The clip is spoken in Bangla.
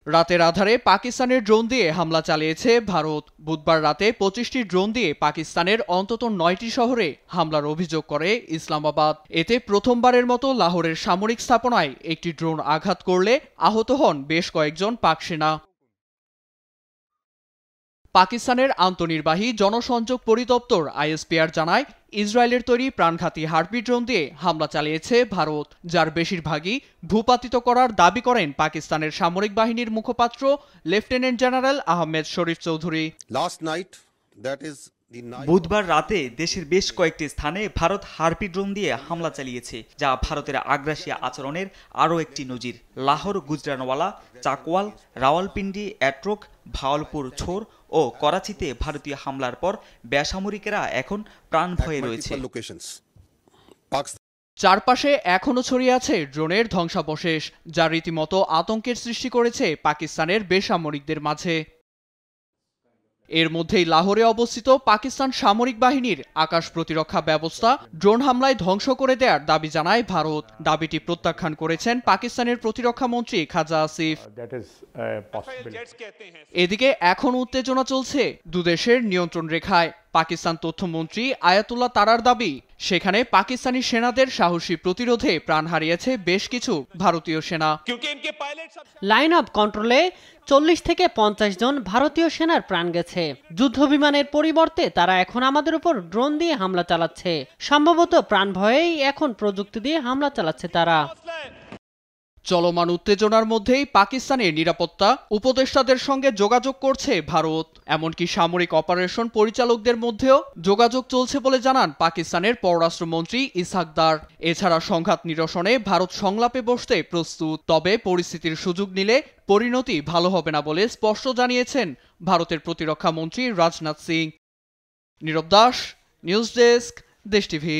রাতের আধারে পাকিস্তানের ড্রোন দিয়ে হামলা চালিয়েছে ভারত। বুধবার রাতে 25টি ড্রোন দিয়ে পাকিস্তানের অন্তত 9টি শহরে হামলার অভিযোগ করে ইসলামাবাদ। এতে প্রথমবারের মতো লাহোরের সামরিক স্থাপনায় একটি ড্রোন আঘাত করলে আহত হন বেশ কয়েকজন পাক সেনা। পাকিস্তানের আন্তঃনির্বাহী জনসংযোগ পরিদপ্তর আইএসপিআর জানায়, ইসরায়েলের তৈরি প্রাণঘাতী হার্পি ড্রোন দিয়ে হামলা চালিয়েছে ভারত, যার বেশিরভাগই ভূপাতিত করার দাবি করেন পাকিস্তানের সামরিক বাহিনীর মুখপাত্র লেফটেন্যান্ট জেনারেল আহমেদ শরীফ চৌধুরী। বুধবার রাতে দেশের বেশ কয়েকটি স্থানে ভারত হার্পি ড্রোন দিয়ে হামলা চালিয়েছে, যা ভারতের আগ্রাসী আচরণের আরও একটি নজির। লাহোর, গুজরানওয়ালা, চাকওয়াল, রাওয়ালপিন্ডি, এট্রোক, ভাওয়ালপুর, ছোর ও করাচিতে ভারতীয় হামলার পর বেসামরিকেরা এখন প্রাণ ভয়ে রয়েছে। চারপাশে এখনও ছড়িয়ে আছে ড্রোনের ধ্বংসাবশেষ, যা রীতিমতো আতঙ্কের সৃষ্টি করেছে পাকিস্তানের বেসামরিকদের মাঝে। এর মধ্যেই লাহোরে অবস্থিত পাকিস্তান সামরিক বাহিনীর আকাশ প্রতিরক্ষা ব্যবস্থা ড্রোন হামলায় ধ্বংস করে দেওয়ার দাবি জানায় ভারত। দাবিটি প্রত্যাখ্যান করেছেন পাকিস্তানের প্রতিরক্ষা মন্ত্রী খাজা আসিফ। এদিকে এখন উত্তেজনা চলছে দুদেশের নিয়ন্ত্রণ রেখায়। পাকিস্তান তথ্যমন্ত্রী আয়াতুল্লাহ তারার দাবি, সেখানে পাকিস্তানি সেনাদের সাহসী প্রতিরোধে প্রাণ হারিয়েছে বেশ কিছু ভারতীয় সেনা। লাইন অফ কন্ট্রোলে 40 থেকে 50 জন ভারতীয় সেনার প্রাণ গেছে। যুদ্ধ বিমানের পরিবর্তে তারা এখন আমাদের উপর ড্রোন দিয়ে হামলা চালাচ্ছে। সম্ভবত প্রাণ ভয়েই এখন প্রযুক্তি দিয়ে হামলা চালাচ্ছে তারা। চলমান উত্তেজনার মধ্যেই পাকিস্তানের নিরাপত্তা উপদেষ্টাদের সঙ্গে যোগাযোগ করছে ভারত। এমনকি সামরিক অপারেশন পরিচালকদের মধ্যেও যোগাযোগ চলছে বলে জানান পাকিস্তানের পররাষ্ট্রমন্ত্রী ইসহাক দার। এছাড়া সংঘাত নিরসনে ভারত সংলাপে বসতে প্রস্তুত, তবে পরিস্থিতির সুযোগ নিলে পরিণতি ভালো হবে না বলে স্পষ্ট জানিয়েছেন ভারতের প্রতিরক্ষা মন্ত্রী রাজনাথ সিং। নীরব দাস, নিউজ ডেস্ক, দেশ টিভি।